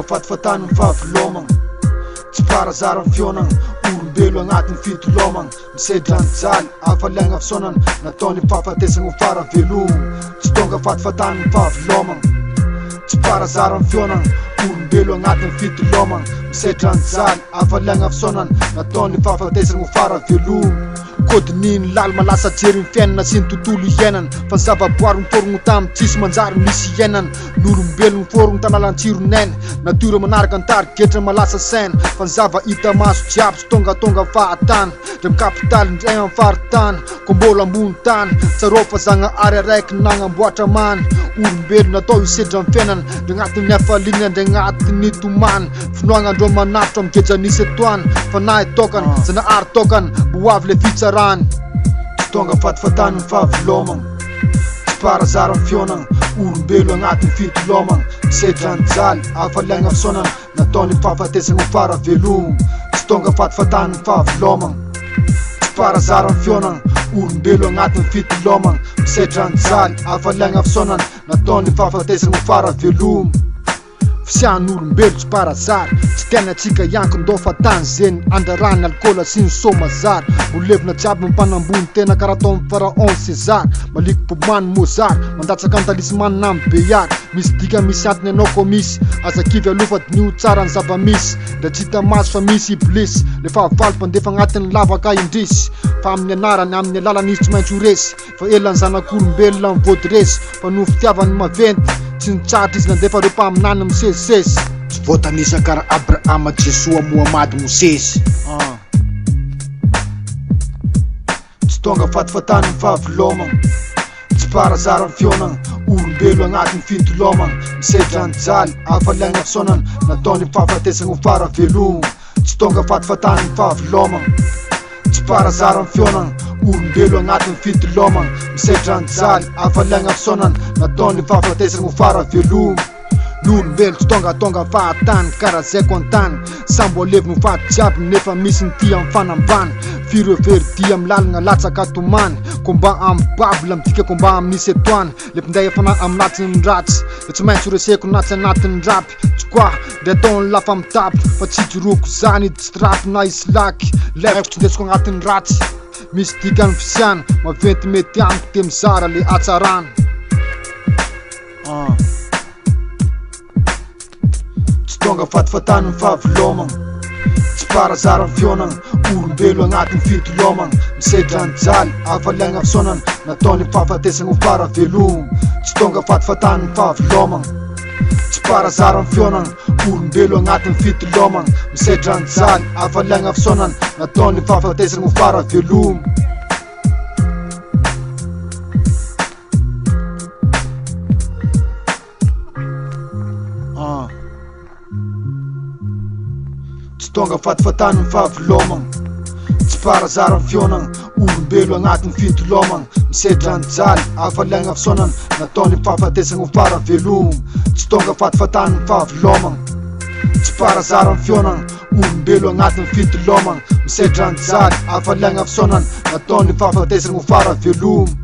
tonga fatifatany mifahavelomagna tsy parazary amin'ny fionagna olombelo agnatin'ny fitolomagna misedra ny jaly afaliagna fisaonana nataony fahafatesagna ho faravelomagna tsy tonga fatifatany mifahavelomagna tsy parazary amin'ny fionagna olombelo agnatin'ny fitolomagna misedra ny jaly afaliagna fisaonana nataony fahafatesagna ho faravelomagna kodininy lala malasa jery ny fiainana sy ny tontolo iainana fa ny zavaboary miforogno tamin'ny tsisy manjary misy iainana n'olombelo miforogno tanalan-tsiron'aina natiora manaraka ny tarigetra malasa saina fa ny zava hita maso jiaby sy tongatonga fahatana dre mikapitaly ndray amin'ny faritana ko mbola ambony tany tsarô fa zagnahary araiky nagnamboatra many olombelo natao hisedra ny fiainana dre agnatin'ny hafaliana ndre agnatin'ny tomany finoagna andro manafitra migeja nisy etoany fa nahy tokana zanahary tokana mbo avy le fitsarany tsy tonga fatifatany mifahavelomagna tsy parazary amin'ny fionagna olombelo agnatin'ny fitolomagna misedra ny jaly afaliagna fisaonana nataony fahafatesagna ho faravelomagna tsy tonga fatifatany mifahavelomagna tsy parazary amin'ny fionagna olombelo agnatin'ny fitolomagna misedra ny jaly afaliagna fisaonana nataony fahafatesagna ho faravelomagna fisian'olombelo tsy parazary tsy tianantsika iankindao fa tany zeny andrarany alkôla sy ny somazary olevina jiaby mimpanambony tena karaha ataon'ny pharaon César maliko bomany Mozart mandatsaka ny talismany na mibeyary misy dika misy antony anao ko misy azakivy alofatin'io tsara ny zava-misy ndra tsy hita maso fa misy iblisy le fahavalo mpandefa agnatin'ny lavaka indrisy fa amin'ny anarany amin'ny alalany izy tsy maintsy ho resy fa elany zanak'olombelona mivody resy fa no fitiavany maventy tsy nitsatra izy nandefa reo mpaminany misesisesy tsy voatanisa karaha Abrahama Jesoa Mohamady Mosesy tsy tonga fatifatany mifahavelomagna tsy parazary amin'ny fionagna olombelo agnatin'ny fitolomagna misedra ny jaly afaliagna fisaonana nataony fahafatesagna ho faravelomagna tsy tonga fatifatany mifahavelomagna tsy parazary amin'ny fionagna olombelo agnatin'ny fitolomagna misedra ny jaly afaliagna fisaonana nataony fahafatesagna ho faravelomagna n'olombelo tsy tongatonga fahatany karaha zaiko antany sambo aleviny ho faty jiaby nefa misy ny tia amin'ny fanambany fireverdia amin'ny lalagna latsaka tomany komba amin'ny babla midika komba amin'nisy etoany le mpinday efana aminatin'ny ratsy de tsy maintsy ho reseko natsy anatin'ny rapy tsy koa ndre ataony lafa mitapy fa tsy joroko zany tsy rapy na islaky lefiko tsy ndesiko agnatin'ny ratsy misy dikany fisiana maventy mety amiko te mizara le atsarana tsy tonga fatifatany mifahavelomagna tsy parazary amin'ny fionagna olombelo agnatin'ny fitolomagna misedra ny jaly afaliagna fisaonana nataony fahafatesagna ho faravelomagna tsy tonga fatifatany mifahavelomagna tsy parazary amin'ny fionagna olombelo agnatin'ny fitolomagna misedra ny jaly afaliagna fisaonana nataony fahafatesagna ho faravelomagna tsy tonga fatifatany mifahavelomagna tsy parazary amin'ny fionagna olombelo agnatin'ny fitolomagna misedra ny jaly afaliagna fisaonana nataony fahafatesagna ho faravelomagna tsy tonga fatifatany mifahavelomagna tsy parazary amin'ny fionagna olombelo agnatin'ny fitolomagna misedra ny jaly afaliagna fisaonana nataony fahafatesagna ho faravelomagna